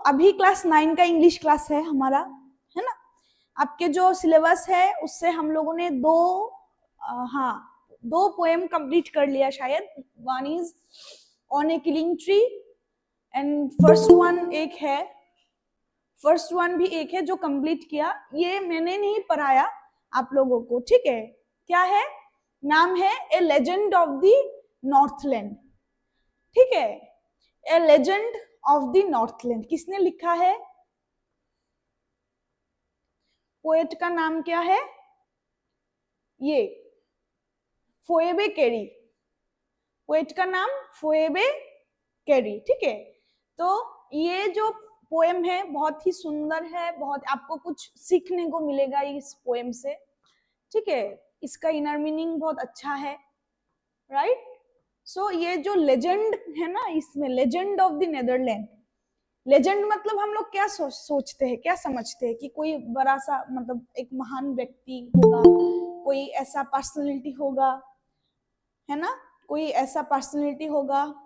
अभी क्लास 9 का English class है हमारा, है ना। आपके जो सिलेबस है उससे हम लोगों ने दो पोएम कंप्लीट कर लिया शायद। One is on A killing tree and first one भी एक है जो कंप्लीट किया। ये मैंने नहीं पढ़ाया आप लोगों को, ठीक है। क्या है, नाम है ए लेजेंड ऑफ द नॉर्थलैंड, ठीक है। ए लेजेंड ऑफ द नॉर्थलैंड किसने लिखा है? पोएट का नाम क्या है? ये फोएबे कैरी। पोएट का नाम फोएबे कैरी, ठीक है। तो ये जो पोएम है बहुत ही सुंदर है, बहुत आपको कुछ सीखने को मिलेगा इस पोएम से, ठीक है। इसका इनर मीनिंग बहुत अच्छा है, राइट। सो ये जो लेजेंड है ना, इसमें legend of the Netherland, legend मतलब हम लोग क्या सोचते हैं, क्या समझते हैं कि कोई बड़ा सा मतलब एक महान व्यक्ति होगा, कोई ऐसा पर्सनालिटी होगा, है ना, कोई ऐसा पर्सनालिटी होगा,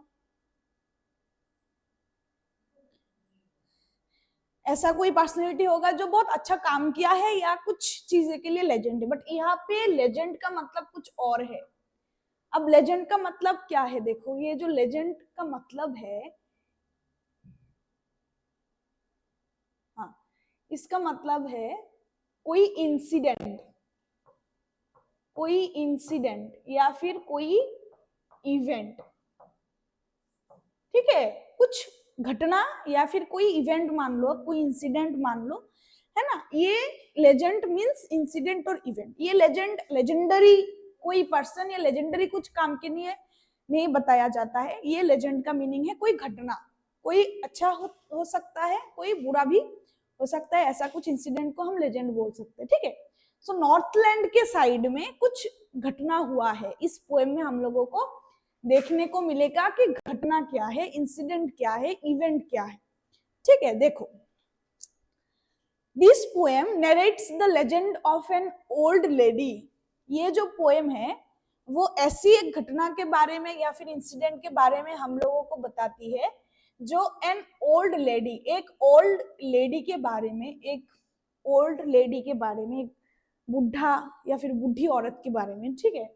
ऐसा कोई पर्सनालिटी होगा जो बहुत अच्छा काम किया है या कुछ चीजें के लिए लेजेंड है। बट यहाँ पे लेजेंड का मतलब कुछ और है। अब लेजेंड का मतलब क्या है, देखो ये जो लेजेंड का मतलब है, हाँ, इसका मतलब है कोई इंसिडेंट या फिर कोई इवेंट, ठीक है। कुछ घटना या फिर कोई इवेंट मान लो, कोई इंसिडेंट मान लो, है ना। ये लेजेंड मींस इंसिडेंट और इवेंट। ये लेजेंडरी कोई पर्सन या लेजेंडरी कुछ काम के लिए नहीं बताया जाता है। ये लेजेंड का मीनिंग है कोई घटना, कोई अच्छा हो सकता है, कोई बुरा भी हो सकता है, ऐसा कुछ इंसिडेंट को हम लेजेंड बोल सकते हैं, ठीक है। सो नॉर्थलैंड के साइड में कुछ घटना हुआ है, इस पोएम में हम लोगों को देखने को मिलेगा कि घटना क्या है, इंसिडेंट क्या है, इवेंट क्या है, ठीक है। देखो, this poem narrates the legend of an old lady. ये जो पोएम है वो ऐसी एक घटना के बारे में या फिर इंसिडेंट के बारे में हम लोगों को बताती है जो एन ओल्ड लेडी, एक ओल्ड लेडी के बारे में, एक बुढ़ा या फिर बुढ़ी औरत के बारे में, ठीक है।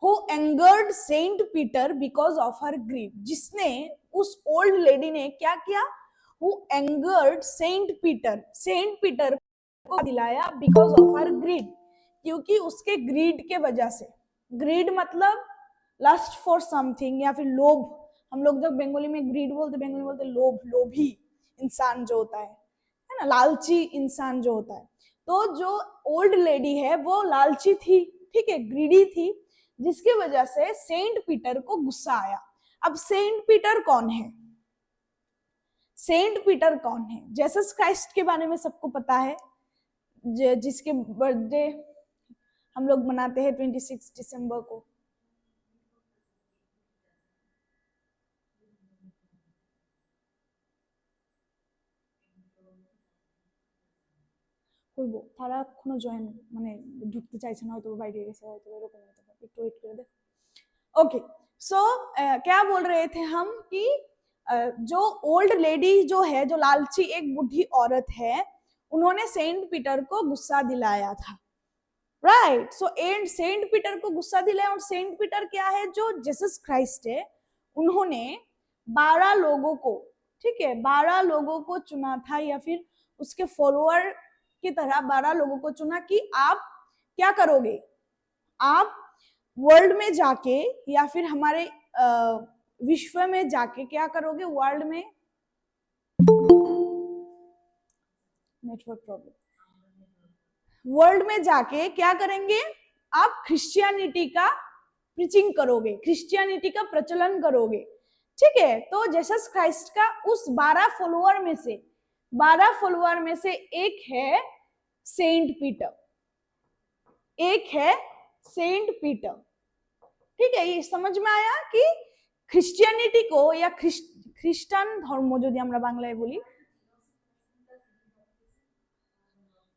Who angered Saint Peter because of her greed, जिसने, उस ओल्ड लेडी ने क्या किया? Who angered Saint Peter को दिलाया because of her greed, क्योंकि उसके ग्रीड के वजह से। ग्रीड मतलब लस्ट फॉर समथिंग या फिर लोभ। हम लोग जब बंगाली में ग्रीड बोलते, बंगाली बोलते लोभ, लोभी इंसान जो होता है ना, लालची इंसान जो होता है। तो जो ओल्ड लेडी है वो लालची थी, ठीक है, ग्रीडी थी, जिसकी वजह से सेंट पीटर को गुस्सा आया। अब सेंट पीटर कौन है? सेंट पीटर कौन है? जीसस क्राइस्ट के बारे में सबको पता है, जिसके बर्थडे हम लोग मनाते हैं 26 दिसंबर को। করব তারা এখনো জয়েন মানে ঢুকতে চাইছে না, হয়তো বাইরে গেছে, হয়তো এরকম হতে পারে, একটু ওয়েট করে দেখো। ओके, सो क्या बोल रहे थे हम कि जो ओल्ड लेडी जो है, जो लालची एक बुढ़ी औरत है, उन्होंने सेंट पीटर को गुस्सा दिलाया था, right. So and Saint Peter को गुस्सा दिलाया, और सेंट पीटर क्या है? जो जीसस क्राइस्ट है, उन्होंने 12 लोगों को, ठीक है, 12 लोगों को चुना था, या फिर उसके फॉलोअर की तरह 12 लोगों को चुना कि आप क्या करोगे, आप वर्ल्ड में जाके या फिर हमारे विश्व में जाके क्या करोगे, वर्ल्ड में नेटवर्क प्रॉब्लम, वर्ल्ड में जाके क्या करेंगे, आप क्रिश्चियनिटी का प्रीचिंग करोगे, क्रिश्चियनिटी का प्रचलन करोगे, ठीक है। तो जीसस क्राइस्ट का उस 12 फॉलोअर में से एक है सेंट पीटर, ठीक है। ये समझ में आया कि क्रिश्चियनिटी को या ख्रिस्टान धर्म যদি আমরা বাংলায় বলি,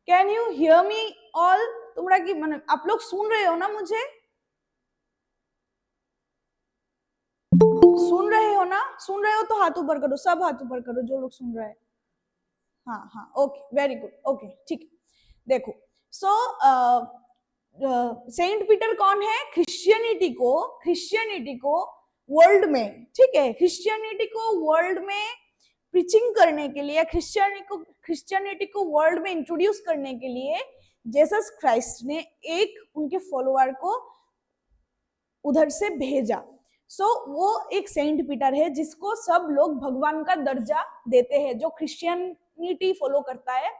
can you hear me all? तुमरा की माने आप लोग सुन रहे हो ना मुझे? सुन रहे हो ना? सुन रहे हो तो हाथ ऊपर करो, सब हाथ ऊपर करो जो लोग सुन रहे हैं। हाँ हाँ, ओके, वेरी गुड, ओके, ठीक है। देखो, सो सेंट पीटर कौन है? क्रिश्चियनिटी को वर्ल्ड में, ठीक है, क्रिश्चियनिटी को वर्ल्ड में प्रीचिंग करने के लिए, क्रिश्चियनिटी को वर्ल्ड में इंट्रोड्यूस करने के लिए जीसस क्राइस्ट ने एक उनके फॉलोअर को उधर से भेजा। सो वो एक सेंट पीटर है जिसको सब लोग भगवान का दर्जा देते हैं। जो क्रिश्चियनिटी फॉलो करता है,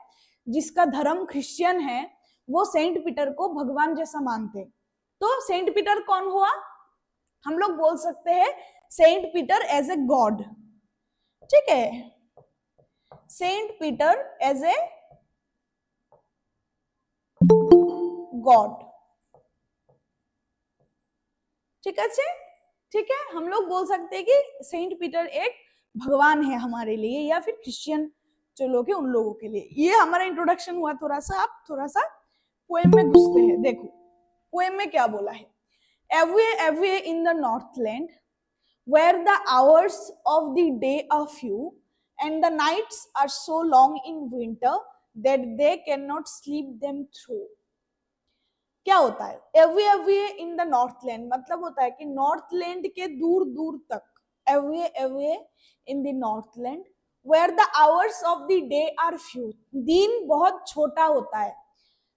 जिसका धर्म क्रिश्चियन है, वो सेंट पीटर को भगवान जैसा मानते हैं। तो सेंट पीटर कौन हुआ? हम लोग बोल सकते हैं Saint Peter as a god, ठीक है, Saint Peter as a god, ठीक है, ठीक है। हम लोग बोल सकते हैं कि सेंट पीटर एक भगवान है हमारे लिए, या फिर क्रिश्चियन जो लोग हैं उन लोगों के लिए। ये हमारा इंट्रोडक्शन हुआ थोड़ा सा। आप थोड़ा सा पोएम में घुसते हैं। देखो पोएम में क्या बोला है। Everywhere in the Northland, where the hours of the day are few and the nights are so long in winter that they cannot sleep them through. क्या होता है? Everywhere in the Northland मतलब होता है कि नॉर्थलैंड के दूर दूर तक, everywhere in the Northland, where the hours of the day are few, दिन बहुत छोटा होता है।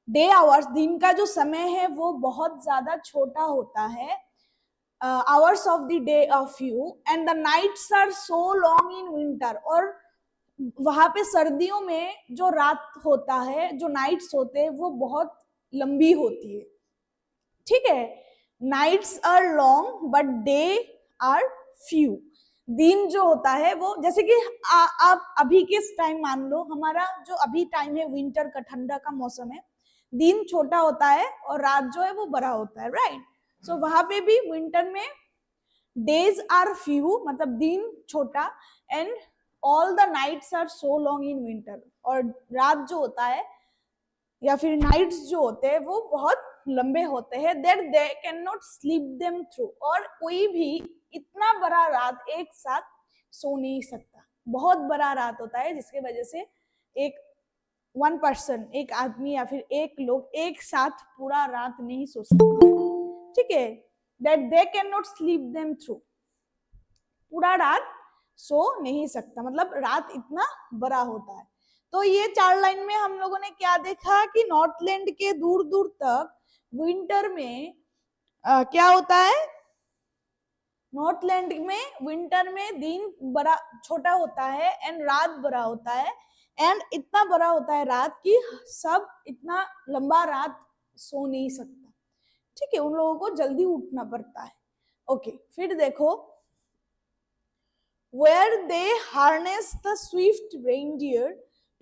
डे आवर्स, दिन का जो समय है वो बहुत ज्यादा छोटा होता है। Hours of the day are few and the nights are so long in winter, और वहां पे सर्दियों में जो रात होता है, जो नाइट्स होते हैं, वो बहुत लंबी होती है, ठीक है। Nights are long but day are few. दिन जो होता है वो, जैसे कि आप अभी के टाइम मान लो, हमारा जो अभी टाइम है विंटर का, ठंडा का मौसम है, दिन छोटा होता है और रात जो है वो बड़ा होता है, राइट। सो वहां पे भी विंटर में डेज आर फ्यू मतलब दिन छोटा, and all the nights are so long in winter, और रात जो होता है या फिर नाइट्स जो होते हैं वो बहुत लंबे होते हैं, that they can not sleep them through, और कोई भी इतना बड़ा रात एक साथ सो नहीं सकता। बहुत बड़ा रात होता है जिसके वजह से एक वन पर्सन, एक आदमी या फिर एक लोग एक साथ पूरा रात नहीं सो सकते, ठीक है। That they can not sleep them through, पूरा रात सो नहीं सकता, मतलब रात इतना बड़ा होता है। तो ये 4 लाइन में हम लोगों ने क्या देखा कि नॉर्थलैंड के दूर दूर तक विंटर में क्या होता है, नॉर्थलैंड में विंटर में दिन बड़ा छोटा होता है एंड रात बड़ा होता है, एंड इतना बड़ा होता है रात की सब इतना लंबा रात सो नहीं सकता, ठीक है, उन लोगों को जल्दी उठना पड़ता है। ओके, फिर देखो, where they harness the swift reindeer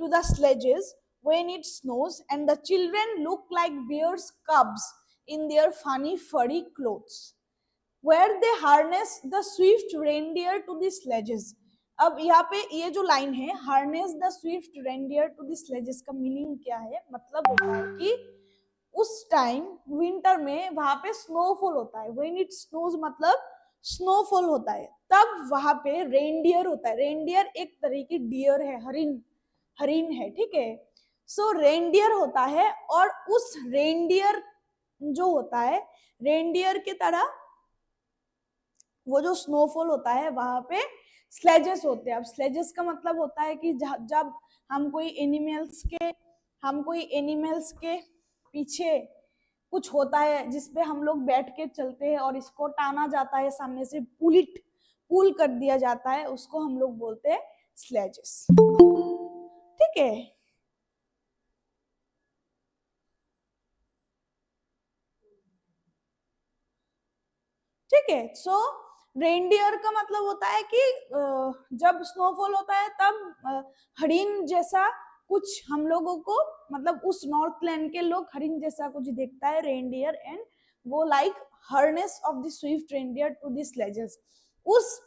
to the sledges when it snows, and the children look like bears' cubs in their funny furry clothes. Where they harness the swift reindeer to the sledges. अब यहाँ पे ये जो line है, harness the swift reindeer to the sledges, का meaning क्या है? मतलब होता है कि उस टाइम विंटर में वहां पे स्नोफॉल होता है। when it snows मतलब स्नोफॉल होता है, तब वहां पे रेनडियर होता है। रेनडियर एक तरह की डियर है, हरिन है, ठीक है। सो रेनडियर होता है, और उस रेनडियर जो होता है, रेनडियर की तरह वो जो स्नोफॉल होता है वहां पे स्लेजेस होते हैं। अब स्लेजेस का मतलब होता है कि जब हम कोई एनिमल्स के पीछे कुछ होता है जिसपे हम लोग बैठ के चलते हैं और इसको टाना जाता है, सामने से पुल कर दिया जाता है, उसको हम लोग बोलते हैं स्लेजेस, ठीक है। ठीक है, सो रेनडियर का मतलब होता है कि जब स्नोफॉल होता है तब हरिन जैसा कुछ हम लोगों को, मतलब उस नॉर्थलैंड के लोग हरिन जैसा कुछ दिखता है रेनडियर, एंड वो like harness of the swift reindeer to the sledges. उस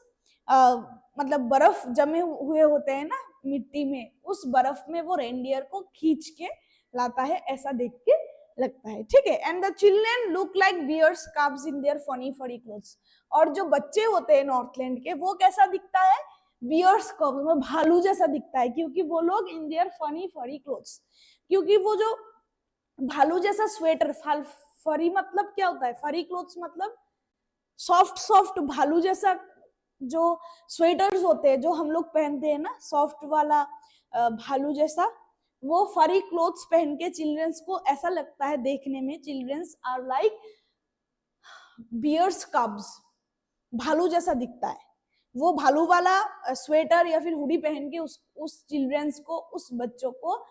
मतलब बर्फ जमे हुए होते हैं ना मिट्टी में, उस बर्फ में वो रेनडियर को खींच के लाता है, ऐसा देख के लगता है, ठीक है। And the children look like bears cubs in their funny furry clothes, और जो बच्चे होते हैं नॉर्थलैंड के, वो कैसा दिखता है, बियर्स कब, मतलब भालू जैसा दिखता है, क्योंकि वो लोग इन देयर फनी फरी क्लोथ्स, क्योंकि वो जो भालू जैसा स्वेटर, फरी मतलब क्या होता है, फरी क्लोथ्स मतलब सॉफ्ट सॉफ्ट भालू जैसा जो स्वेटर्स होते हैं जो हम लोग पहनते हैं ना, सॉफ्ट वाला भालू जैसा, वो फरी क्लोथ्स पहन के चिल्ड्रंस को ऐसा लगता है देखने में, childrens are like bears cubs, भालू जैसा दिखता है। वो भालू वाला स्वेटर या फिर हुडी पहन के उस चिल्ड्रंस को, उस बच्चों को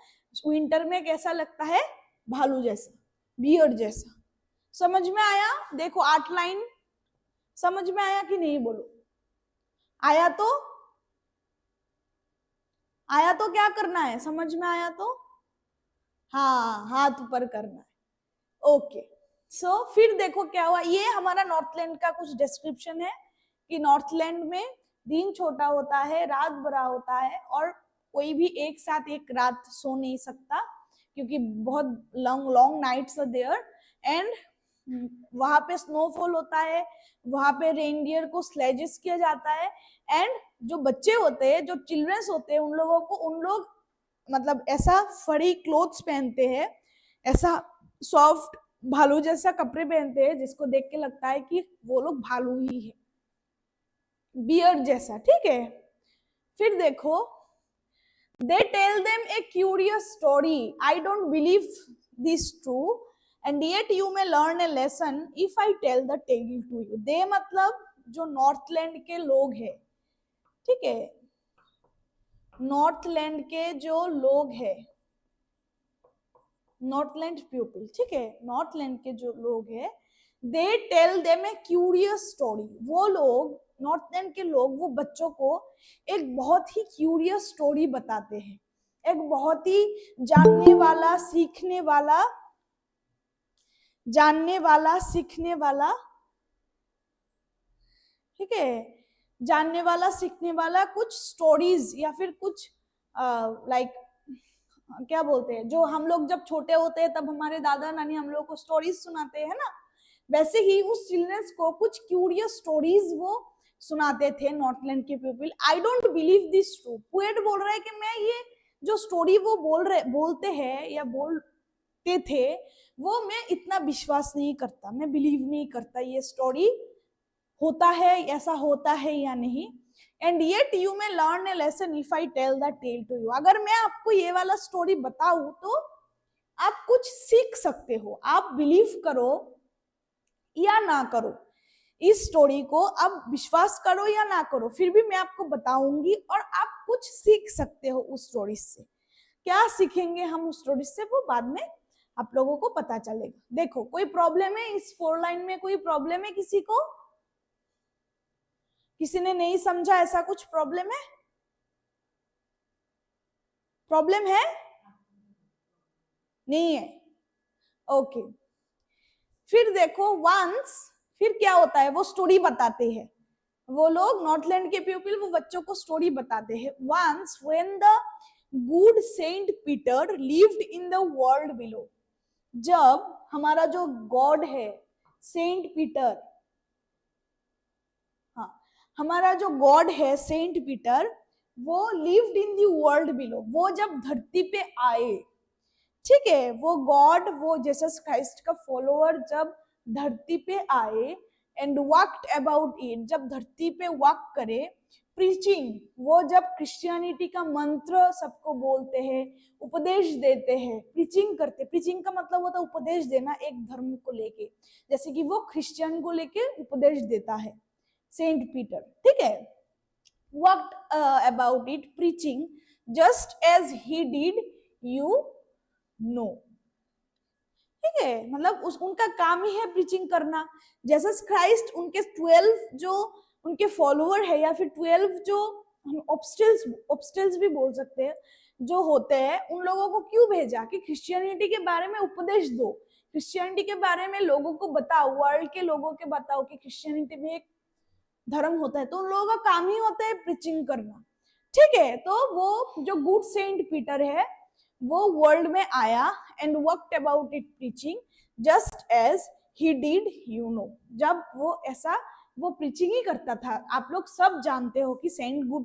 विंटर में कैसा लगता है, भालू जैसा, बियर्ड जैसा। समझ में आया? देखो 8 लाइन समझ में आया कि नहीं, बोलो। आया तो क्या करना है, समझ में आया तो हाँ हाथ ऊपर करना है। ओके सो फिर देखो क्या हुआ, ये हमारा नॉर्थलैंड का कुछ डिस्क्रिप्शन है कि नॉर्थलैंड में दिन छोटा होता है, रात बड़ा होता है, और कोई भी एक साथ एक रात सो नहीं सकता क्योंकि बहुत long long nights are there, and वहां पे स्नोफॉल होता है, वहां पे रेनडियर को स्लेजेस किया जाता है, एंड जो बच्चे होते हैं, जो चिल्ड्रंस होते हैं, उन लोगों को, उन लोग मतलब ऐसा फरी क्लोथ्स पहनते हैं, ऐसा सॉफ्ट भालू जैसा कपड़े पहनते हैं जिसको देख के लगता है कि वो लोग भालू ही है, बियर्ड जैसा, ठीक है। फिर देखो, they tell them a curious story, I don't believe this true, and yet you may learn a lesson if I tell the tale to you। they मतलब जो नॉर्थलैंड के लोग हैं, ठीक है, नॉर्थलैंड के जो लोग हैं, नॉर्थलैंड पीपल, ठीक है, नॉर्थलैंड के जो लोग हैं, they tell them a curious story. वो लोग, नॉर्थलैंड के लोग, वो बच्चों को एक बहुत ही क्यूरियस स्टोरी बताते हैं, एक बहुत ही जानने वाला, सीखने वाला, जानने वाला, सीखने वाला, ठीक है, जानने वाला, सीखने वाला कुछ स्टोरीज या फिर कुछ लाइक क्या बोलते हैं, जो हम लोग जब छोटे होते हैं तब हमारे दादा नानी हम लोग को स्टोरीज सुनाते हैं ना, वैसे ही उस चिल्ड्रंस को कुछ क्यूरियस स्टोरीज वो सुनाते थे नॉर्थलैंड के people. I don't believe this true, poet बोल रहा है कि मैं ये जो स्टोरी वो बोलते हैं या बोलते थे, वो मैं इतना विश्वास नहीं करता, मैं बिलीव नहीं करता ये स्टोरी होता है, ऐसा होता है या नहीं। And yet you may learn a lesson if I tell the tale to you. अगर मैं आपको ये वाला स्टोरी बताऊं तो आप कुछ सीख सकते हो, आप बिलीव करो या ना करो, इस स्टोरी को आप विश्वास करो या ना करो, फिर भी मैं आपको बताऊंगी और आप कुछ सीख सकते हो उस स्टोरी से। क्या सीखेंगे हम उस स्टोरी से, वो बाद में आप लोगों को पता चलेगा। देखो कोई प्रॉब्लम है इस 4 लाइन में, कोई प्रॉब्लम है किसी को, किसी ने नहीं समझा, ऐसा कुछ प्रॉब्लम है, प्रॉब्लम है नहीं है, ओके। फिर देखो वंस, फिर क्या होता है, वो स्टोरी बताते हैं, वो लोग नॉर्थलैंड के पीपल वो बच्चों को स्टोरी बताते हैं। Once when the good Saint Peter lived in the world below, जब हमारा जो गॉड है सेंट पीटर, हाँ हमारा जो गॉड है सेंट पीटर, वो lived in the world below, वो जब धरती पे आए, ठीक है, वो गॉड, वो जीसस क्राइस्ट का फॉलोअर जब धरती पे आए, एंड वॉक्ड अबाउट इट, जब धरती पे वॉक करे, प्रीचिंग, वो जब क्रिश्चियनिटी का मंत्र सबको बोलते हैं, उपदेश देते हैं, प्रीचिंग करते, प्रीचिंग का मतलब होता है उपदेश देना एक धर्म को लेके, जैसे कि वो क्रिश्चियन को लेके उपदेश देता है सेंट पीटर, ठीक है, walked about it preaching just as he did you know, ठीक है, मतलब उनका काम ही है प्रीचिंग करना। जीसस क्राइस्ट उनके 12 जो उनके फॉलोअर है, या फिर 12 जो हम ऑब्स्टल्स भी बोल सकते हैं जो होते हैं, उन लोगों को क्यों भेजा कि क्रिश्चियनिटी के बारे में उपदेश दो, क्रिश्चियनिटी के बारे में लोगों को बताओ, वर्ल्ड के लोगों के बताओ कि क्रिश्चियनिटी में एक धर्म होता है, तो उन लोगों का काम ही होता है प्रीचिंग करना, ठीक है। तो वो जो गुड सेंट पीटर है वो वर्ल्ड में आया and worked about it preaching just as he did you know, जब वो ऐसा वो प्रीचिंग ही करता था। आप लोग सब जानते हो कि Saint good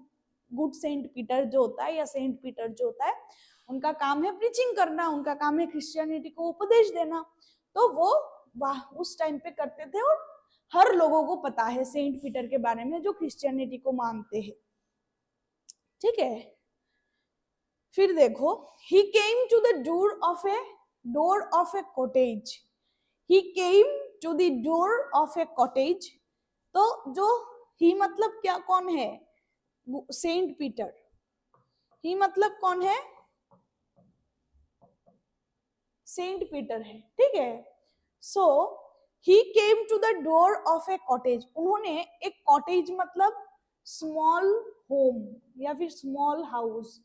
good Saint Peter जो होता है या सेंट पीटर जो होता है, उनका काम है प्रीचिंग करना, उनका काम है क्रिश्चियनिटी को उपदेश देना। तो वो वाह उस टाइम पे करते थे और हर लोगों को पता है सेंट पीटर के बारे में जो क्रिश्चियनिटी को मानते हैं। ठीक है, फिर देखो, he came to the door of a cottage. He came to the door of a cottage. तो जो ही मतलब क्या, कौन है? Saint Peter. ही मतलब कौन है? सेंट पीटर है। ठीक है, so he came to the door of a cottage. उन्होंने एक कॉटेज मतलब स्मॉल होम या फिर स्मॉल हाउस।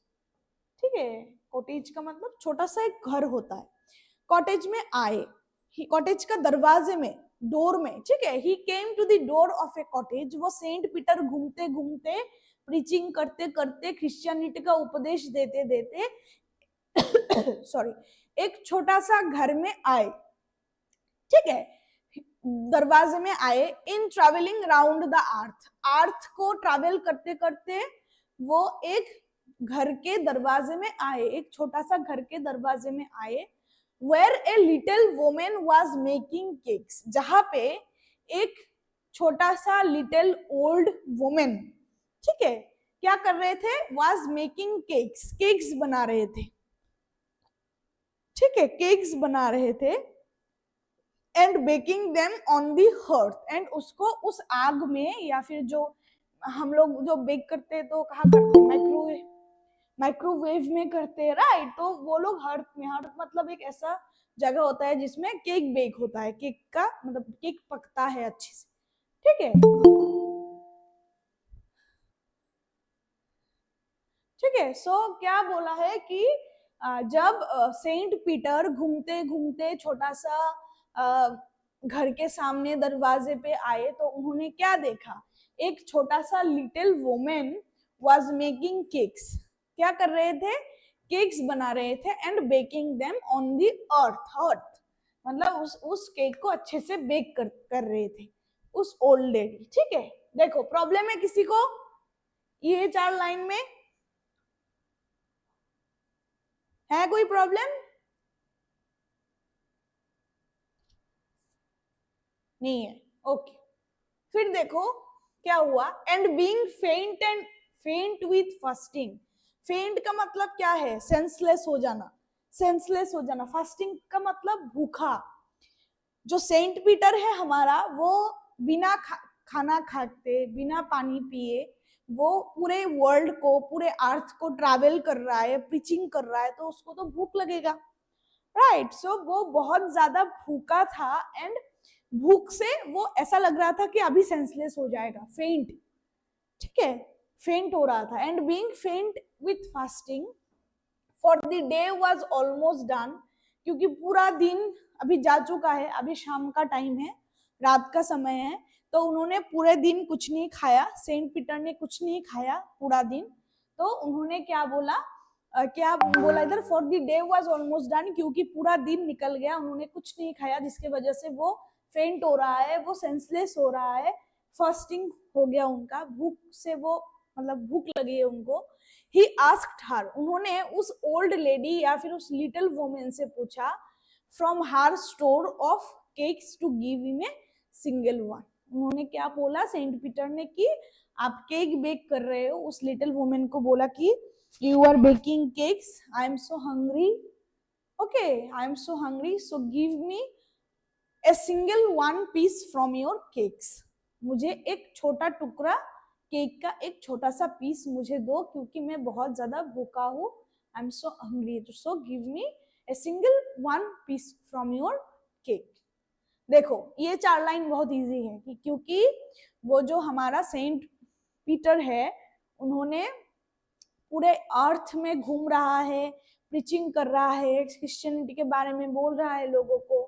ठीक है, कॉटेज का मतलब छोटा सा एक घर होता है। कॉटेज में आए, कॉटेज का दरवाजे में, डोर में। ठीक है, he came to the door of a cottage. वो सेंट पीटर घूमते घूमते, प्रीचिंग करते करते, क्रिश्चियनिटी का उपदेश देते देते सॉरी, एक छोटा सा घर में आए। ठीक है, दरवाजे में आए। इन ट्रेवलिंग राउंड द अर्थ, अर्थ को ट्रैवल करते करते वो एक घर के दरवाजे में आए, एक छोटा सा घर के दरवाजे में आए। Where a little woman was making cakes, जहां पे एक छोटा सा लिटिल ओल्ड वुमन, ठीक है, क्या कर रहे थे? वाज मेकिंग केक्स, केक्स बना रहे थे। ठीक है, केक्स बना रहे थे। And baking them on the hearth, and उसको उस आग में, या फिर जो हम लोग जो बेक करते हैं तो कहाँ करते हैं? माइक्रोवेव में करते हैं, राइट? तो वो लोग हर्थ में, हर्थ मतलब एक ऐसा जगह होता है जिसमें केक बेक होता है, केक का मतलब केक पकता है अच्छे से। ठीक है, ठीक है। सो क्या बोला है कि जब सेंट पीटर घूमते घूमते छोटा सा घर के सामने दरवाजे पे आए तो उन्होंने क्या देखा? एक छोटा सा little woman was making cakes. क्या कर रहे थे? केक्स बना रहे थे। And baking them on the earth, मतलब उस केक को अच्छे से बेक कर रहे थे उस ओल्ड लेडी। ठीक है, देखो प्रॉब्लम है किसी को ये 4 लाइन में? है कोई प्रॉब्लम? नहीं है, ओके। फिर देखो क्या हुआ। एंड बीइंग फेंट विथ फास्टिंग। फेंट का मतलब क्या है? सेंसलेस हो जाना, सेंसलेस हो जाना। फास्टिंग का मतलब भूखा। जो सेंट पीटर है हमारा, वो बिना खाना खाते, बिना पानी पिए वो पूरे वर्ल्ड को, पूरे अर्थ को ट्रैवल कर रहा है, प्रीचिंग कर रहा है, तो उसको तो भूख लगेगा, राइट? सो वो बहुत ज्यादा भूखा था। एंड भूख से वो ऐसा लग रहा था कि अभी सेंसलेस हो जाएगा, फेंट। ठीक है, फेंट हो रहा था। एंड बीइंग फेंट with fasting for the day was almost done, क्योंकि पूरा दिन अभी जा चुका है, अभी शाम का टाइम है, रात का समय है। तो उन्होंने पूरे दिन कुछ नहीं खाया, सेंट पीटर ने कुछ नहीं खाया पूरा दिन। तो उन्होंने क्या बोला, क्या बोला इधर? For the day was almost done, क्योंकि पूरा दिन निकल गया, उन्होंने कुछ नहीं खाया, जिसकी वजह से वो फेंट हो रहा है, वो सेंसलेस हो रहा है, फास्टिंग हो गया उनका, भूख से वो मतलब भूख लगी है उनको। ही आस्क्ड हर, उन्होंने उस ओल्ड लेडी या फिर उस लिटिल वुमन से पूछा, from her store of cakes to give him a single one. उन्होंने क्या बोला सेंट पीटर ने कि आप केक बेक कर रहे हो, उस लिटिल वुमन को बोला कि you are baking cakes, I am so hungry, okay, I am so hungry, so give me a single one piece from your cakes. मुझे एक छोटा टुकड़ा केक का, एक छोटा सा पीस मुझे दो, क्योंकि मैं बहुत ज्यादा भूखा हूँ, I am so hungry, so give me a single one piece from your cake. देखो ये 4 लाइन बहुत इजी है कि क्योंकि वो जो हमारा सेंट पीटर है, उन्होंने पूरे अर्थ में घूम रहा है, प्रीचिंग कर रहा है, क्रिश्चियनिटी के बारे में बोल रहा है लोगों को।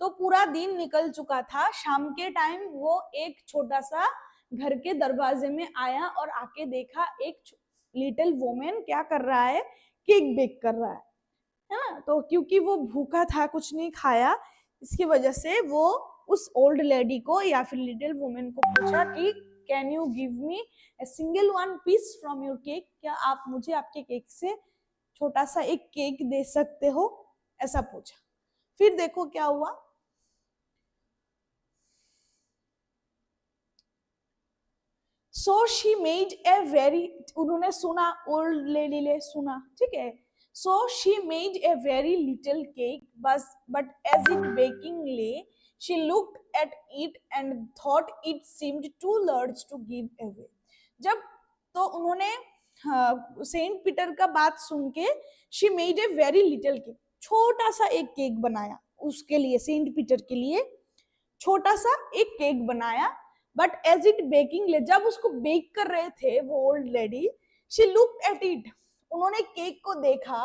तो पूरा दिन निकल चुका था, शाम के टाइम वो एक छोटा सा घर के दरवाजे में आया और आके देखा एक लिटिल वुमन क्या कर रहा है? केक बेक कर रहा है ना? तो क्योंकि वो भूखा था, कुछ नहीं खाया, इसकी वजह से वो उस ओल्ड लेडी को या फिर लिटिल वुमन को पूछा कि can you give me a single one piece from your cake? क्या आप मुझे आपके केक से छोटा सा एक केक दे सकते हो? ऐसा पूछा। फिर देखो क्या हुआ। So she made a very, उन्होंने सुना, ओल्ड लेडी ने सुना, ठीक है। So she made a very little cake, but as it baking lay, she looked at it and thought it seemed too large to give away. जब तो उन्होंने Saint Peter का बात सुन के she made a very little cake, छोटा सा एक cake बनाया उसके लिए, सेंट पीटर के लिए छोटा सा एक केक बनाया। बट एज इट बेकिंग ले, जब उसको बेक कर रहे थे वो old lady, she looked at it, उन्होंने केक को देखा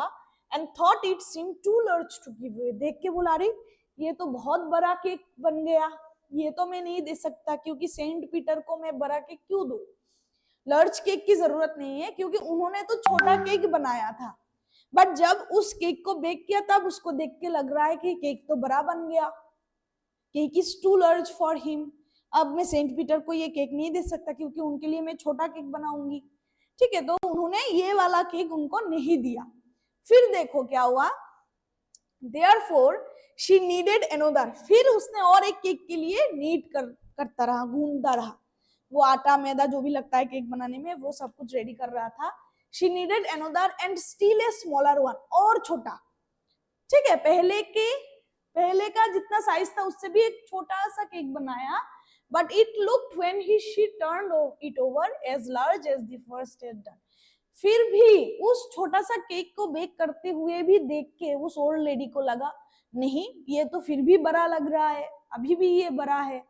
and thought it seem too large to give away, देख के बोला रही ये तो बहुत बड़ा केक बन गया, ये तो मैं नहीं दे सकता, क्योंकि सेंट पीटर को मैं बड़ा केक क्यों दूं, लार्ज केक की जरूरत नहीं है, क्योंकि उन्होंने तो छोटा केक बनाया था। बट जब उस केक को बेक किया तब उसको देख के लग रहा है कि केक तो बड़ा बन गया, cake is too large for him, अब मैं सेंट पीटर को ये केक नहीं दे सकता क्योंकि उनके लिए मैं छोटा केक बनाऊंगी, ठीक है। तो उन्होंने ये वाला केक उनको नहीं दिया। फिर देखो क्या हुआ, therefore she needed another, फिर उसने और एक केक के लिए नीड करता रहा, घूमता रहा, वो आटा मैदा जो भी लगता है केक बनाने में वो सब कुछ रेडी कर रहा था। she needed another and still a smaller one, और छोटा, ठीक है, पहले का जितना साइज था उससे भी एक छोटा सा केक बनाया। But it looked when she turned it over as large as the first had done. फिर भी उस छोटा सा केक को बेक करते हुए भी देख के उस ओल्ड लेडी को लगा नहीं ये तो फिर भी बड़ा लग रहा है, अभी भी ये बड़ा है,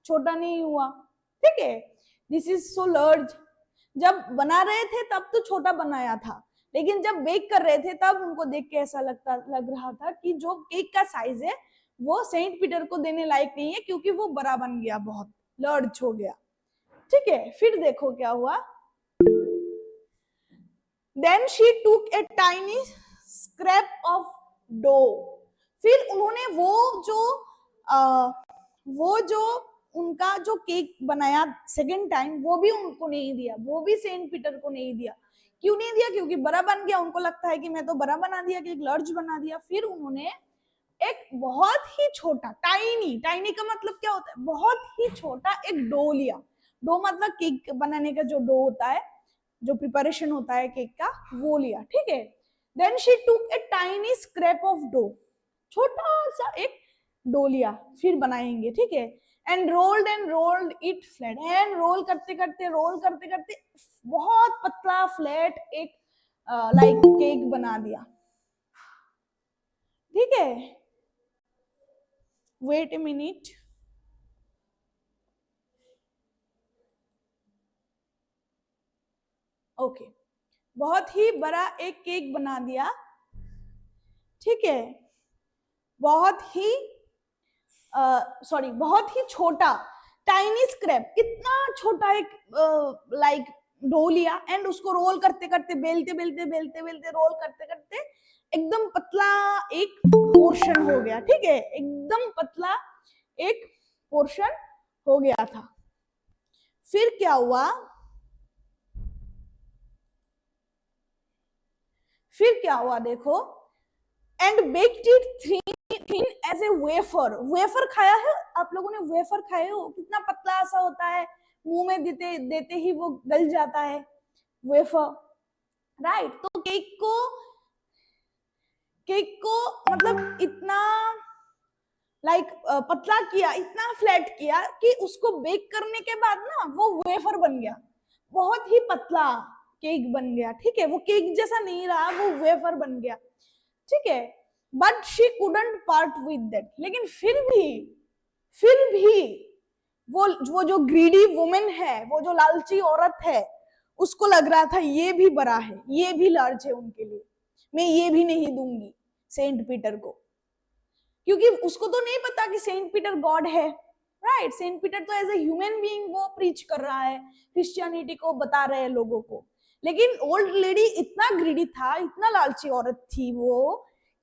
छोटा नहीं हुआ, ठीक है। दिस इज सो लार्ज, जब बना रहे थे तब तो छोटा बनाया था, लेकिन जब बेक कर रहे थे तब उनको देख के ऐसा लग रहा था कि जो केक का साइज है वो सेंट पीटर को देने लायक नहीं है, क्योंकि वो बड़ा बन गया, बहुत लार्ज हो गया, ठीक है। फिर देखो क्या हुआ, then she took a tiny scrap of dough, फिर उन्होंने वो जो उनका जो केक बनाया सेकेंड टाइम वो भी उनको नहीं दिया, वो भी सेंट पीटर को नहीं दिया। क्यों नहीं दिया, क्योंकि बड़ा बन गया, उनको लगता है कि मैं तो बड़ा बना दिया, केक लार्ज बना दिया। फिर उन्होंने एक बहुत ही छोटा, टाइनी का मतलब क्या होता है, बहुत ही छोटा एक डो लिया, डो मतलब केक बनाने का जो डो होता है, जो प्रिपरेशन होता है केक का, वो लिया, ठीक है। Then she took a tiny scrap of dough, छोटा सा एक डो लिया, फिर बनाएंगे, ठीक है। And rolled it flat, and roll करते करते बहुत पतला फ्लैट एक लाइक केक बना दिया, ठीक है। वेट ए मिनट, ओके, बहुत ही बड़ा एक केक बना दिया, ठीक है। बहुत ही छोटा, टाइनी स्क्रैप, इतना छोटा एक लाइक डो लिया, एंड उसको रोल करते करते बेलते रोल करते करते एकदम पतला एक पोर्शन हो गया, ठीक है, एकदम पतला एक पोर्शन हो गया था। फिर क्या हुआ, देखो, and baked it thin as a wafer खाया है आप लोगों ने, वेफर खाए हो, कितना पतला सा होता है, मुंह में देते ही वो गल जाता है, वेफर, राइट। तो केक को मतलब इतना लाइक पतला किया, इतना फ्लैट किया कि उसको बेक करने के बाद ना वो वेफर बन गया, बहुत ही पतला केक बन गया, ठीक है। वो केक जैसा नहीं रहा, वो वेफर बन गया, ठीक है। But she couldn't part with that, लेकिन फिर भी वो जो ग्रीडी वुमेन है, वो जो लालची औरत है, उसको लग रहा था ये भी बड़ा है, ये भी लार्ज है उनके लिए, मैं ये भी नहीं दूंगी सेंट पीटर को, क्योंकि उसको तो नहीं पता कि सेंट पीटर गॉड है, राइट। सेंट पीटर तो एज ए ह्यूमन बीइंग वो प्रीच कर रहा है, क्रिश्चियनिटी को बता रहे हैं लोगों को, लेकिन ओल्ड लेडी इतना ग्रीडी था, इतना लालची औरत थी वो,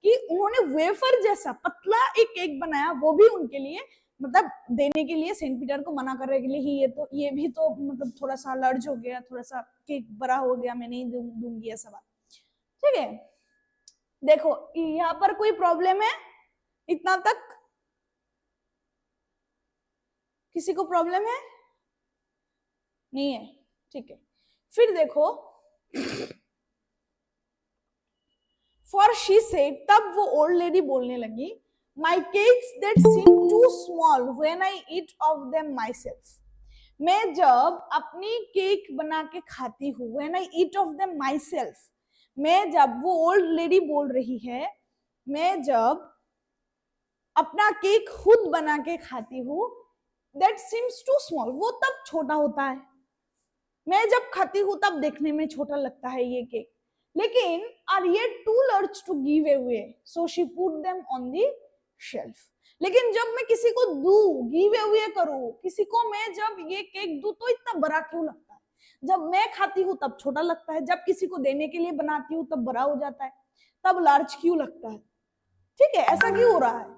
कि उन्होंने वेफर जैसा पतला एक केक बनाया, वो भी उनके लिए मतलब देने के लिए, सेंट पीटर को मना करने के लिए ही ये भी तो मतलब थोड़ा सा लर्ज हो गया, थोड़ा सा केक बड़ा हो गया, मैं नहीं दूंगी ऐसा बात। ठीक है, देखो यहाँ पर कोई प्रॉब्लम है इतना तक? किसी को प्रॉब्लम है? नहीं है, ठीक है। फिर देखो, फॉर शी सेड, तब वो ओल्ड लेडी बोलने लगी, my cakes that seem too small when I eat of them myself. मैं जब अपनी केक बना के खाती हूँ, when I eat of them myself, मैं जब, वो ओल्ड लेडी बोल रही है, मैं जब अपना केक खुद बना के खाती हूँ, दैट सीम्स टू स्मॉल, वो तब छोटा होता है। मैं जब खाती हूँ तब देखने में छोटा लगता है ये केक, लेकिन आर ये too large to give away, so she put them on the shelf. लेकिन जब मैं किसी को दूं, गिव अवे करूं किसी को, मैं जब ये केक दूं तो इतना बड़ा क्यों लगता है? जब मैं खाती हूँ तब छोटा लगता है, जब किसी को देने के लिए बनाती हूँ तब बड़ा हो जाता है, तब लार्ज क्यों लगता है? ठीक है, ऐसा क्यों हो रहा है?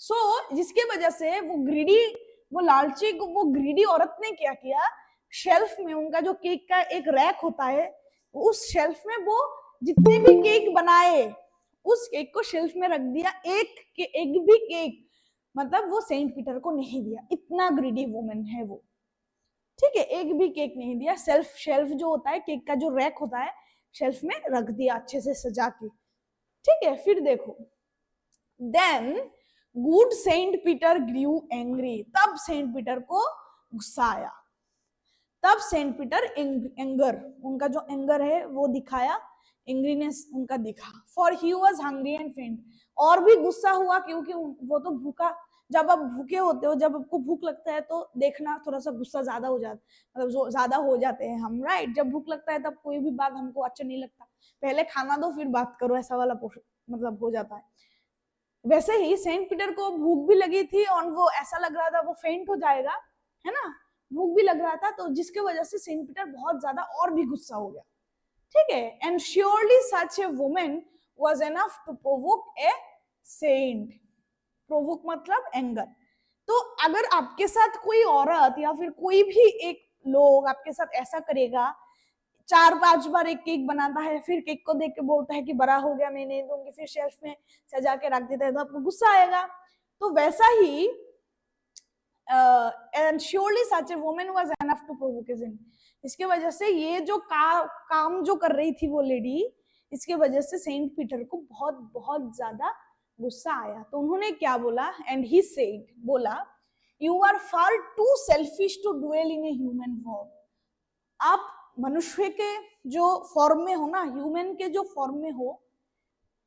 सो जिसके वजह से वो ग्रीडी, वो लालची, वो ग्रीडी औरत ने क्या किया, शेल्फ में, उनका जो केक का एक रैक होता है, उस शेल्फ में वो जितने भी केक बनाए उस केक को शेल्फ में रख दिया, एक भी केक मतलब वो सेंट पीटर को नहीं दिया। इतना ग्रीडी वुमन है वो। ठीक है, एक भी केक नहीं दिया, शेल्फ जो होता है, केक का जो रैक होता है, शेल्फ में रख दिया अच्छे से सजा के। ठीक है, फिर देखो, देन गुड सेंट पीटर ग्रू एंग्री, तब सेंट पीटर को गुस्सा आया, तब सेंट पीटर एंगर, उनका जो एंगर है वो दिखाया, एंग्रीनेस उनका दिखा। For he was hungry and फेंट, और भी गुस्सा हुआ क्योंकि वो तो भूखा, जब आप भूखे होते हो, जब आपको भूख लगता है तो देखना थोड़ा सा गुस्सा ज्यादा हो जाता, मतलब ज्यादा हो जाते हैं हम, राइट? जब भूख लगता है तब कोई भी बात हमको अच्छा नहीं लगता, पहले खाना दो फिर बात करो, ऐसा वाला मतलब हो जाता है। वैसे ही सेंट पीटर को भूख भी लगी थी और वो ऐसा लग रहा था वो फेंट हो जाएगा, है ना, भूख भी लग रहा था, तो जिसके वजह से सेंट पीटर बहुत ज्यादा और भी गुस्सा हो गया। ठीक है, and surely such a woman was enough to provoke a saint. Provoke मतलब एंगर। तो अगर आपके साथ कोई औरत या फिर कोई भी एक लोग आपके साथ ऐसा करेगा, 4-5 बार एक केक बनाता है, फिर केक को देख के बोलता है कि बड़ा हो गया, मैं नहीं दूंगी, फिर शेल्फ में सजा के रख देता है, तो आपको गुस्सा आएगा। तो वैसा ही and surely such a woman was enough to provoke his envy. इसके वजह से ये जो काम जो कर रही थी वो लेडी, इसके वजह से सेंट पीटर को बहुत बहुत ज्यादा गुस्सा आया। तो उन्होंने क्या बोला, एंड ही सेड, बोला, you are far too selfish to dwell in a human form. आप मनुष्य के जो फॉर्म में हो ना, ह्यूमन के जो फॉर्म में हो,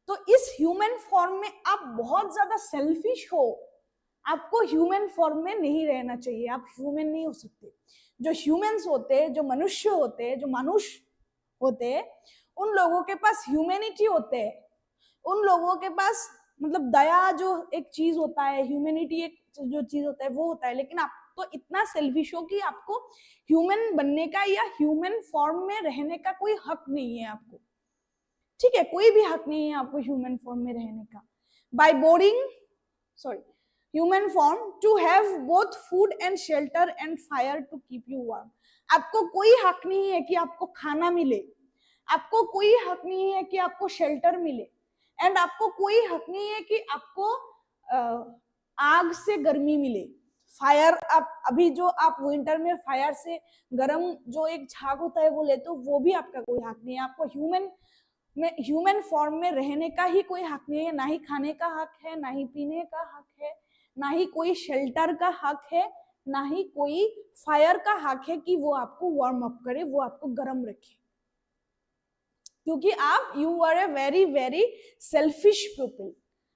तो इस ह्यूमन फॉर्म में आप बहुत ज्यादा सेल्फिश हो, आपको ह्यूमन फॉर्म में नहीं रहना चाहिए, आप ह्यूमन नहीं हो सकते। जो ह्यूमंस होते, जो मनुष्य होते, जो मनुष्य होते, उन लोगों के पास ह्यूमैनिटी होते है, उन लोगों के पास मतलब दया जो एक चीज होता है, ह्यूमैनिटी एक जो चीज होता है वो होता है। लेकिन आप तो इतना सेल्फिश हो कि आपको ह्यूमन बनने का या ह्यूमन फॉर्म में रहने का कोई हक नहीं है आपको। ठीक है, कोई भी हक नहीं है आपको ह्यूमन फॉर्म में रहने का। By boarding, sorry, human form to have both food and shelter and fire to keep you warm. आपको कोई हक नहीं है कि आपको खाना मिले, आपको कोई हक नहीं है कि आपको शेल्टर मिले, एंड आपको कोई हक नहीं है कि आपको आग से गर्मी मिले। फायर, आप अभी जो आप विंटर में फायर से गर्म जो एक झाग होता है वो लेते हो, वो भी आपका कोई हक नहीं है। आपको ह्यूमन फॉर्म में रहने का ही कोई हक नहीं है, ना ही खाने का हक है, ना ही पीने का हक है, ना ही कोई शेल्टर का हक है, ना ही कोई फायर का हक है कि वो आपको वार्म अप करे, वो आपको गर्म रखे, क्योंकि आप you are a very very selfish people,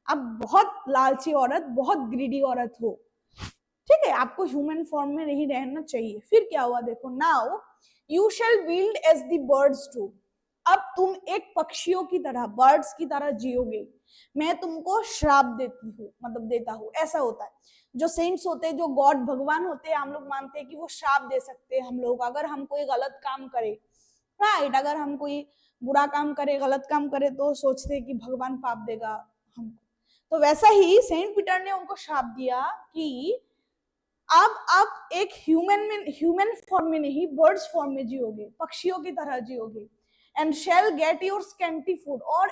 आप बहुत लालची औरत, बहुत ग्रीडी औरत हो। ठीक है, आपको ह्यूमन फॉर्म में नहीं रहना चाहिए। फिर क्या हुआ देखो, now you shall build as the birds do. अब तुम एक पक्षियों की तरह, बर्ड्स की तरह जियोगे, मैं तुमको श्राप देती हूँ, मतलब देता हूँ। ऐसा होता है, जो सेंट्स होते हैं, जो गॉड भगवान होते हैं, हम लोग मानते हैं कि वो श्राप दे सकते हैं हम लोग, अगर हम कोई गलत काम करे, राइट, अगर हम कोई बुरा काम करे, गलत काम करे, तो सोचते हैं कि भगवान पाप देगा हमको। तो वैसा ही सेंट पीटर ने उनको श्राप दिया कि अब आप एक ह्यूमन फॉर्म में नहीं, बर्ड्स फॉर्म में जियोगे, पक्षियों की तरह जियोगे। And shall get your scanty food, और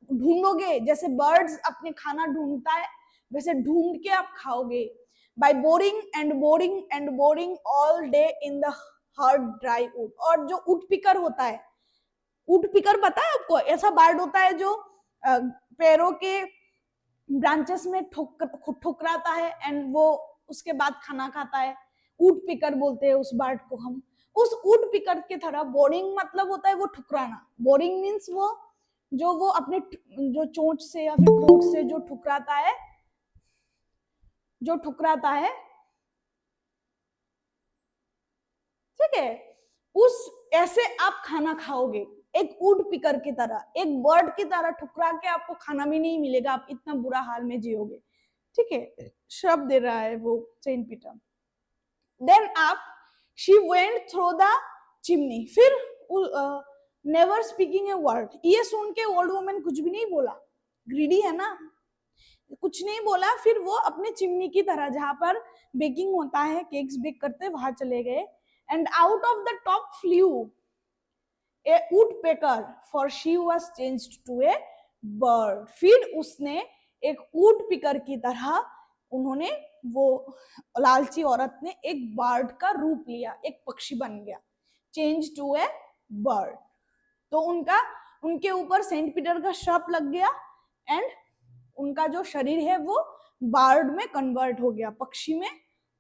ढूंढोगे, जैसे बर्ड्स अपने खाना ढूंढता है वैसे ढूंढ के आप खाओगे। By boring and boring and boring all day in the hard dry wood. और जो वुड पिकर होता है, वुड पिकर पता है आपको, ऐसा बर्ड होता है जो पेड़ों के ब्रांचेस में ठुकराता है एंड वो उसके बाद खाना खाता है, वुड पिकर बोलते हैं उस बर्ड को हम। उस वुड पिकर की तरह बोरिंग मतलब होता है वो ठुकराना, बोरिंग मीन्स वो जो वो अपने जो चोंच से या फिर ठोंठ से जो ठुकराता है, जो ठुकराता है, ठीक है, उस ऐसे आप खाना खाओगे एक वुड पिकर की तरह, एक बर्ड की तरह ठुकरा के आपको खाना भी नहीं मिलेगा, आप इतना बुरा हाल में जियोगे। ठीक है, शब्द दे रहा है वो सेंट पीटर। देन आप she went through the chimney, फिर नेवर स्पीकिंग ए वर्ड, ये सुन के ओल्ड वुमन कुछ भी नहीं बोला, ग्रीडी है ना, कुछ नहीं बोला। फिर वो अपने चिमनी की तरह जहां पर बेकिंग होता है, केक्स बेक करते, वहां चले गए। And out of the top flew a woodpecker for she was changed to a bird, फिर उसने एक वुडपेकर की तरह, उन्होंने वो लालची औरत ने एक बर्ड का रूप लिया, एक पक्षी बन गया, चेंज टू ए बर्ड। तो उनके ऊपर सेंट पीटर का श्राप लग गया एंड उनका जो शरीर है वो बर्ड में कन्वर्ट हो गया, पक्षी में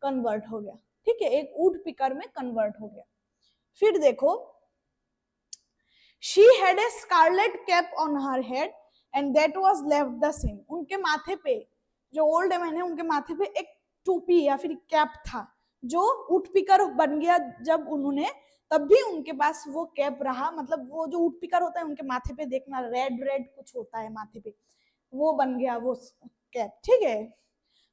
कन्वर्ट हो गया। ठीक है, एक वुडपेकर में कन्वर्ट हो गया। फिर देखो, she had a scarlet cap on her head and that was left the same, उनके माथे पे, जो ओल्ड मैन है उनके माथे पे एक टोपी या फिर कैप था, जो वुडपेकर बन गया जब उन्होंने, तब भी उनके पास वो कैप रहा, मतलब वो जो वुडपेकर होता है उनके माथे पे देखना रेड रेड कुछ होता है माथे पे, वो बन गया वो कैप। ठीक है,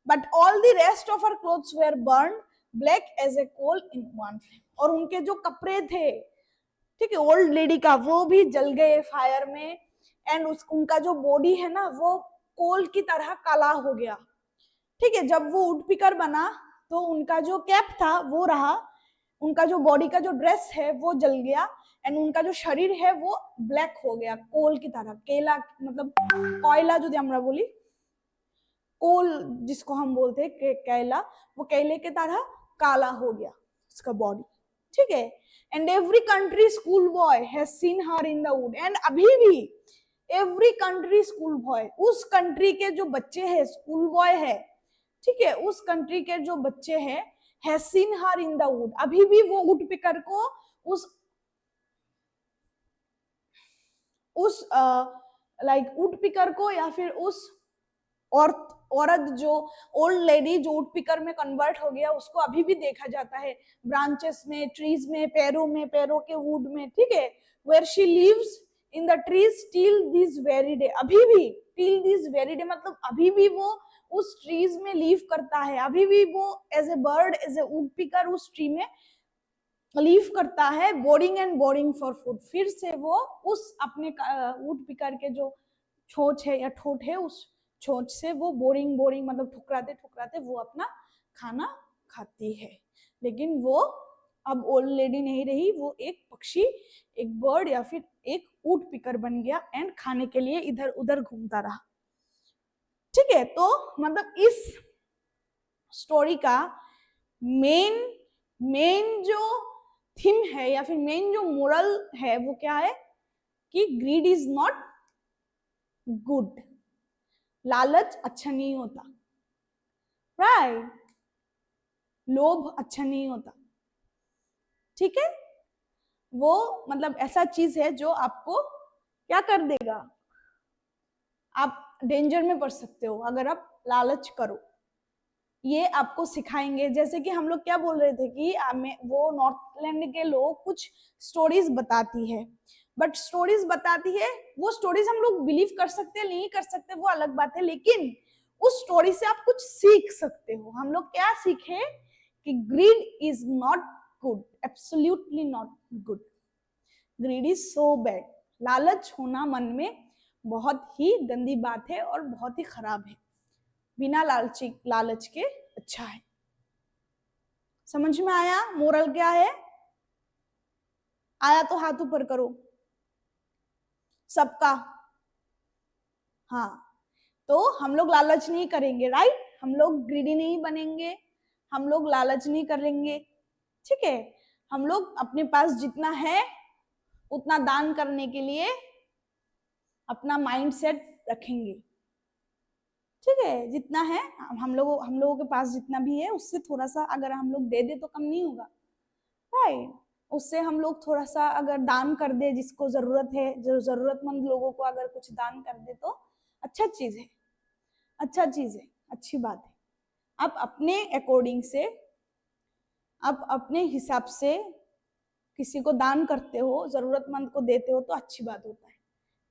but all the rest of her clothes were burn black as a coal in one flame, और उनके जो कपड़े थे, ठीक है, ओल्ड लेडी का, वो भी जल गए फायर में। एंड उनका जो बॉडी है ना वो कोल की तरह काला हो गया। ठीक है, जब वो वुडपेकर बना तो उनका जो कैप था वो रहा, उनका जो बॉडी का जो ड्रेस है वो जल गया एंड उनका जो शरीर है वो ब्लैक हो गया, कोल की तरह, केला मतलब कोयला जो हमरा बोली, कोल जिसको हम बोलते हैं केला, वो केले की तरह काला हो गया उसका बॉडी। ठीक है, and every country school boy has seen her in the wood, and अभी भी एवरी कंट्री स्कूल बॉय, उस कंट्री के जो बच्चे हैं, स्कूल बॉय है, ठीक है, उस कंट्री के जो बच्चे हैं, has seen her in the wood, अभी भी वो वुडपेकर को उस लाइक वुडपेकर को या फिर उस औरत जो ओल्ड लेडी जो वुडपेकर में कन्वर्ट हो गया, उसको अभी भी देखा जाता है ब्रांचेस में, ट्रीज में, पैरों के वुड में। ठीक है, where she lives in the trees till this very day, अभी भी टिल दिस वेरी डे मतलब अभी भी वो उस ट्रीज में लिव करता है, अभी भी वो as a bird, as a woodpecker उस ट्री में लीव करता है, boring and boring for food, फिर से वो उस अपने वुडपेकर के जो छोच है या ठोट है, उस छोच से वो बोरिंग बोरिंग मतलब ठुकराते ठुकराते वो अपना खाना खाती है। लेकिन वो अब ओल्ड लेडी नहीं रही, वो एक पक्षी, एक बर्ड या फिर एक वुडपेकर बन गया एंड खाने के लिए इधर उधर घूमता रहा। ठीक है, तो मतलब इस स्टोरी का मेन जो थीम है या फिर मेन जो मोरल है वो क्या है कि ग्रीड इज नॉट गुड, लालच अच्छा नहीं होता, राइट, लोभ अच्छा नहीं होता। ठीक है, वो मतलब ऐसा चीज है जो आपको क्या कर देगा, आप डेंजर में पड़ सकते हो अगर आप लालच करो। ये आपको सिखाएंगे, जैसे कि हम लोग क्या बोल रहे थे कि वो नॉर्थलैंड के लोग कुछ स्टोरीज बताती है, बट स्टोरीज बताती है, वो स्टोरीज हम लोग बिलीव कर सकते हैं नहीं कर सकते वो अलग बात है, लेकिन उस स्टोरी से आप कुछ सीख सकते हो। हम लोग क्या सीखे कि grid is not good, absolutely not good, grid is so bad, लालच होना मन में बहुत ही गंदी बात है और बहुत ही खराब है, बिना लालच के अच्छा है। समझ में आया? मोरल क्या है? आया तो हाथ ऊपर करो सबका। हाँ, तो हम लोग लालच नहीं करेंगे, राइट? हम लोग ग्रीडी नहीं बनेंगे, हम लोग लालच नहीं करेंगे, ठीक है? हम लोग अपने पास जितना है उतना दान करने के लिए अपना माइंड सेट रखेंगे, ठीक है? जितना है हम लोगों के पास जितना भी है उससे थोड़ा सा अगर हम लोग दे दे तो कम नहीं होगा, राइट? उससे हम लोग थोड़ा सा अगर दान कर दे, जिसको जरूरत है, जो जरूरतमंद लोगों को अगर कुछ दान कर दे तो अच्छा चीज है, अच्छा चीज है, अच्छी बात है। आप अपने अकॉर्डिंग से, आप अपने हिसाब से किसी को दान करते हो, जरूरतमंद को देते हो तो अच्छी बात होता है,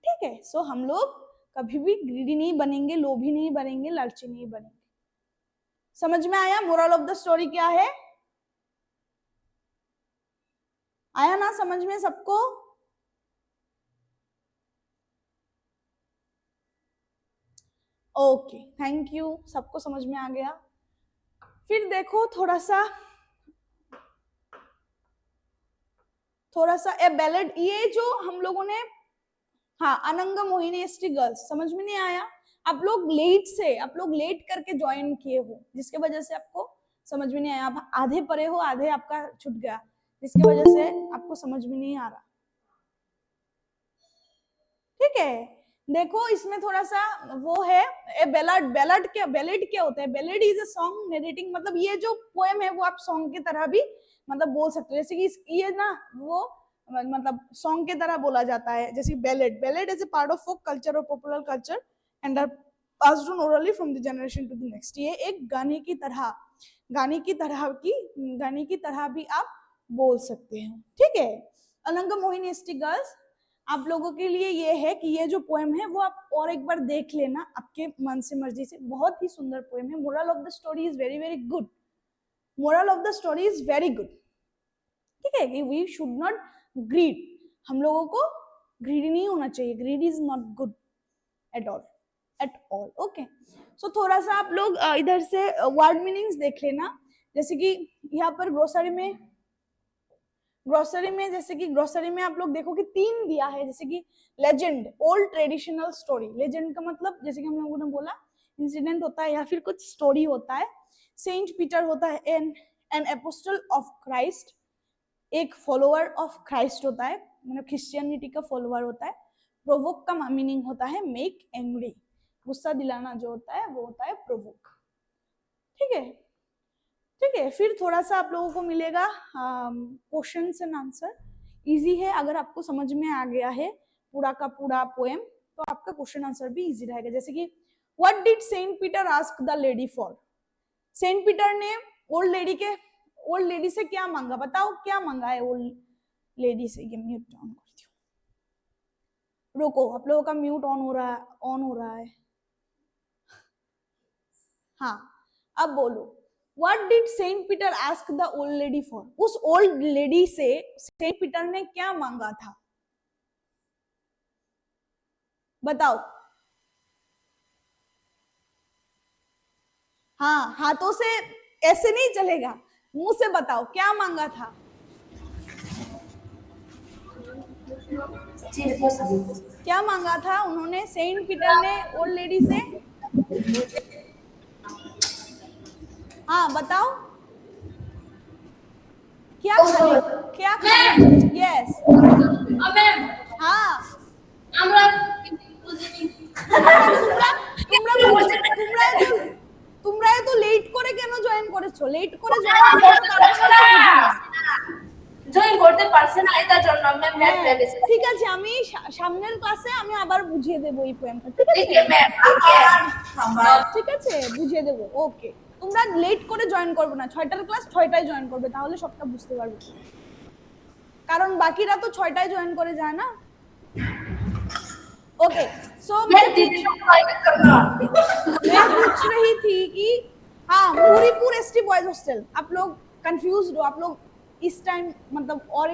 ठीक है? सो हम लोग कभी भी ग्रीडी नहीं बनेंगे, लोभी नहीं बनेंगे, लालची नहीं बनेंगे। समझ में आया मोरल ऑफ द स्टोरी क्या है? आया ना समझ में सबको? ओके, थैंक यू, सबको समझ में आ गया। फिर देखो थोड़ा सा ए बैलेड, ये जो हम लोगों ने, हाँ, अनंग मोहिनी एसटी गर्ल्स, समझ में नहीं आया? आप लोग लेट करके ज्वाइन किए हो, जिसके वजह से आपको समझ में नहीं आया। आप आधे पढ़े हो, आधे आपका छूट गया, जिसकी वजह से आपको समझ में नहीं आ रहा, ठीक है? देखो इसमें थोड़ा सा वो है, बैलेड क्या होता है? Ballad is a song narrating, मतलब ये जो पोएम है वो आप सॉन्ग की तरह भी मतलब बोल सकते हो, जैसे कि ये ना वो मतलब सॉन्ग की तरह बोला जाता है, जैसे ballad is a part of folk culture और popular culture and are passed on orally from the generation to the next. ये एक गाने की तरह भी आप बोल सकते हो, ठीक है? अनंग मोहिनी एसटी गर्ल्स, आप लोगों के लिए ये है कि ये जो पोएम है वो आप और एक बार देख लेना आपके मन से मर्जी से, बहुत ही सुंदर पोएम है। Moral of the story is very very good, moral of the story is very good, ठीक है? कि वी शुड नॉट ग्रीड, हम लोगों को ग्रीडी नहीं होना चाहिए, greed is not good at all, okay? So थोड़ा सा आप लोग इधर से वर्ड मीनिंग्स देख लेना, जैसे कि यहाँ पर ग्रोसरी में आप लोग देखो कि 3 दिया है, जैसे कि legend, old traditional story. Legend का मतलब जैसे कि हम लोगों ने बोला इंसिडेंट होता है या फिर कुछ स्टोरी होता है। सेंट पीटर होता है एन एपोस्टल ऑफ क्राइस्ट, एक फॉलोअर ऑफ क्राइस्ट होता है, मतलब क्रिश्चियनिटी का फॉलोअर होता है। प्रोवोक का मीनिंग होता है मेक एंग्री, गुस्सा दिलाना जो होता है वो होता है प्रोवोक, ठीक है? ठीक है, फिर थोड़ा सा आप लोगों को मिलेगा क्वेश्चन एंड आंसर, इजी है। अगर आपको समझ में आ गया है पूरा का पूरा पोएम तो आपका क्वेश्चन आंसर भी इजी रहेगा। जैसे कि what did Saint Peter ask the lady for? सेंट पीटर ने ओल्ड लेडी से क्या मांगा? बताओ क्या मांगा है ओल्ड लेडी से? ये म्यूट ऑन कर दो, रुको, आप लोगों का म्यूट ऑन हो रहा है। हाँ, अब बोलो, What did Saint Peter ask the old lady for? उस ओल्ड लेडी से सेंट पीटर ने क्या मांगा था? बताओ। हाँ, हाथों से ऐसे नहीं चलेगा, मुंह से बताओ क्या मांगा था? क्या मांगा था उन्होंने, सेंट पीटर ने ओल्ड लेडी से? हाँ बताओ, क्या खाने? यस, हाँ, তোমরা এত লেট করে কেন জয়েন করেছো? লেট করে জয়েন করেছো তারপর জয়েন করতে পারছে না, এটার জন্য ম্যাম ম্যাথ ভেবেছে। ঠিক আছে, আমি সামনের ক্লাসে আমি আবার বুঝিয়ে দেব এই পোয়েমটা, ঠিক আছে? ঠিক আছে, বুঝিয়ে দেব, ওকে? তোমরা লেট করে জয়েন করবে না, 6টার ক্লাস 6টায় জয়েন করবে, তাহলে সবটা বুঝতে পারবে, কারণ বাকিরা তো 6টায় জয়েন করে যায় না। ओके, सो मैं पूछ रही थी कि हाँ, मुरीपुर एसटी बॉयज हॉस्टल, आप लोग कंफ्यूज हो, आप लोग इस टाइम मतलब और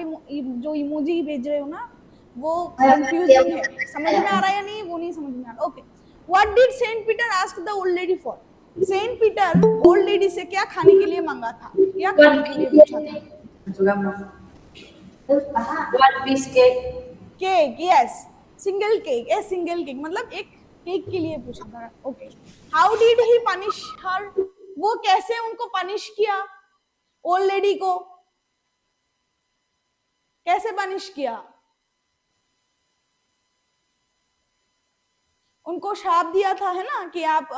जो इमोजी भेज रहे हो ना वो कंफ्यूजिंग है, समझ में आ रहा है या नहीं वो नहीं समझ में आ रहा। Okay, what did Saint Peter ask the old lady for? सेंट पीटर ओल्ड लेडी से क्या खाने के लिए मांगा था, क्या खाने के लिए पूछा था? One piece cake. Cake, yes, single cake, a single cake मतलब एक केक के लिए पूछा था। Okay, how did he punish her, वो कैसे उनको पनिश किया, ओल्ड लेडी को कैसे पनिश किया? उनको श्राप दिया था, है ना, कि आप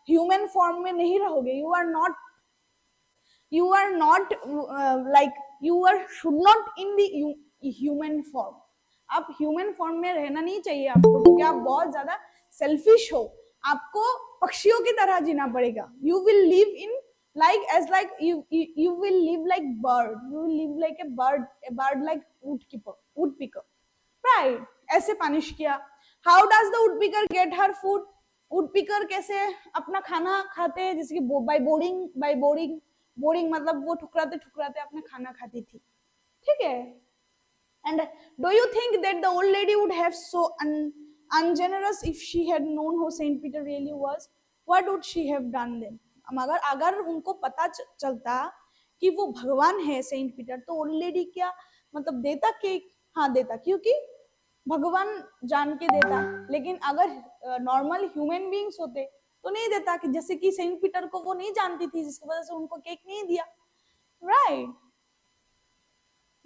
ह्यूमन फॉर्म में नहीं रहोगे, you are not like you are should not in the human form, आप ह्यूमन फॉर्म में रहना नहीं चाहिए आपको, क्योंकि आप बहुत ज्यादा सेल्फिश हो, आपको पक्षियों की तरह जीना पड़ेगा। You will live in like you will live like bird, you will live like a bird like woodpecker, right? ऐसे पनिश किया। How does the woodpecker get her food, woodpecker कैसे अपना खाना खाते हैं, जैसे कि बाय बोरिंग मतलब वो ठुकराते ठुकराते अपना खाना खाती थी, ठीक है। And do you think that the old lady would have so ungenerous if she had known who Saint Peter really was? What would she have done then? अगर अगर उनको पता चलता कि वो भगवान है सेंट पीटर, तो ओल्ड लेडी क्या मतलब देता केक? हाँ देता, क्योंकि भगवान जान के देता। लेकिन अगर नॉर्मल ह्यूमन बीइंग्स होते तो नहीं देता, कि जैसे कि सेंट पीटर को वो नहीं जानती थी, जिसकी वजह से उनको केक नहीं दिया, राइट?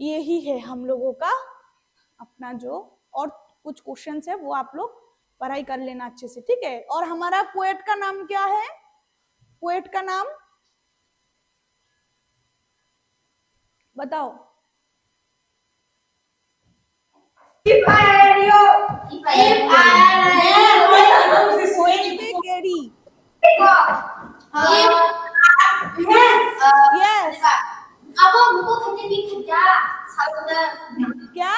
यही है हम लोगों का अपना जो, और कुछ क्वेश्चंस है वो आप लोग पढ़ाई कर लेना अच्छे से, ठीक है। और हमारा पोएट का नाम क्या है, पोएट का नाम बताओ। Carry, yes, Apa buku kerja di kerja satu क्या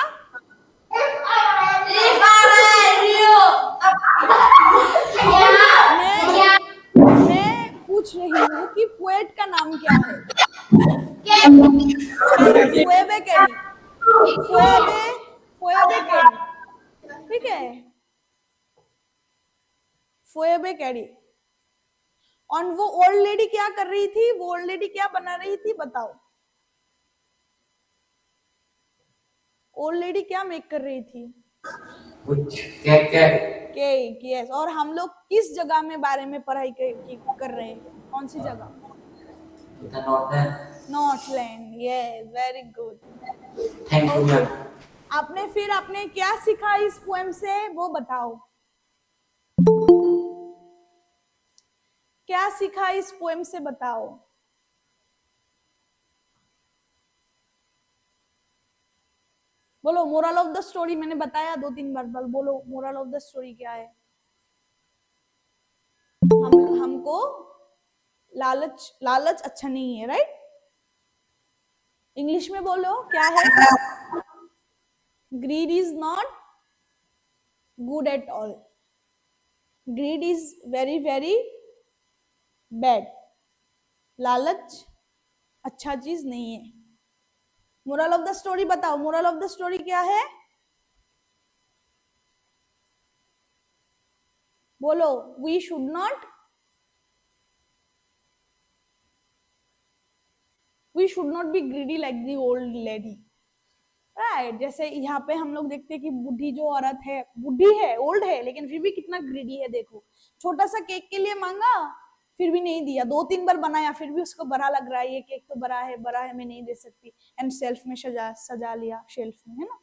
मैं पूछ रही हूँ कि पोएट का नाम क्या है? फुएबे कैरी, फुएबे कैरी, ठीक है, फुएबे कैरी। और वो ओल्ड लेडी क्या कर रही थी, वो ओल्ड लेडी क्या बना रही थी बताओ, ओल्ड लेडी क्या मेक कर रही थी? कुछ केक। Cake, yes. और हम लोग किस जगह में बारे में पढ़ाई कर रहे हैं, कौन सी जगह? Northland, yes, very good, thank you ma'am. आपने क्या सीखा इस पोएम से, वो बताओ, क्या सीखा इस पोएम से बताओ। बोलो मोरल ऑफ द स्टोरी, मैंने बताया 2-3 बार, बोलो मोरल ऑफ द स्टोरी क्या है? हमको लालच अच्छा नहीं है, राइट? इंग्लिश में बोलो क्या है? Greed is not good at all, greed is very very bad, लालच अच्छा चीज नहीं है। मोरल ऑफ द स्टोरी बताओ, मोरल ऑफ द स्टोरी क्या है? बोलो, we should not be greedy like the old lady, right? जैसे यहाँ पे हम लोग देखते हैं कि बुढ़ी जो औरत है, बुढ़ी है, ओल्ड है, लेकिन फिर भी कितना ग्रीडी है, देखो छोटा सा केक के लिए मांगा, फिर भी नहीं दिया, 2-3 बार बनाया, फिर भी उसको बड़ा लग रहा है, ये केक तो बड़ा है, मैं नहीं दे सकती, एंड शेल्फ में सजा लिया, शेल्फ में, है ना।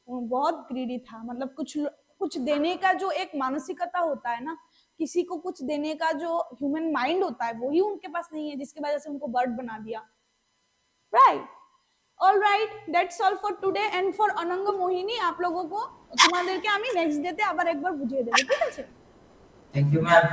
वो बहुत ग्रीडी था, मतलब कुछ देने का जो एक मानसिकता होता है ना, किसी को कुछ देने का जो ह्यूमन माइंड होता है, वही उनके पास नहीं है, जिसकी वजह से उनको बर्ड बना दिया, right? All right, that's all for today and for Ananga মোহিনী, आप लोगों को তোমাদেরকে আমি নেক্সট ডেতে আবার একবার বুঝিয়ে দেব, ঠিক আছে? Thank you ma'am.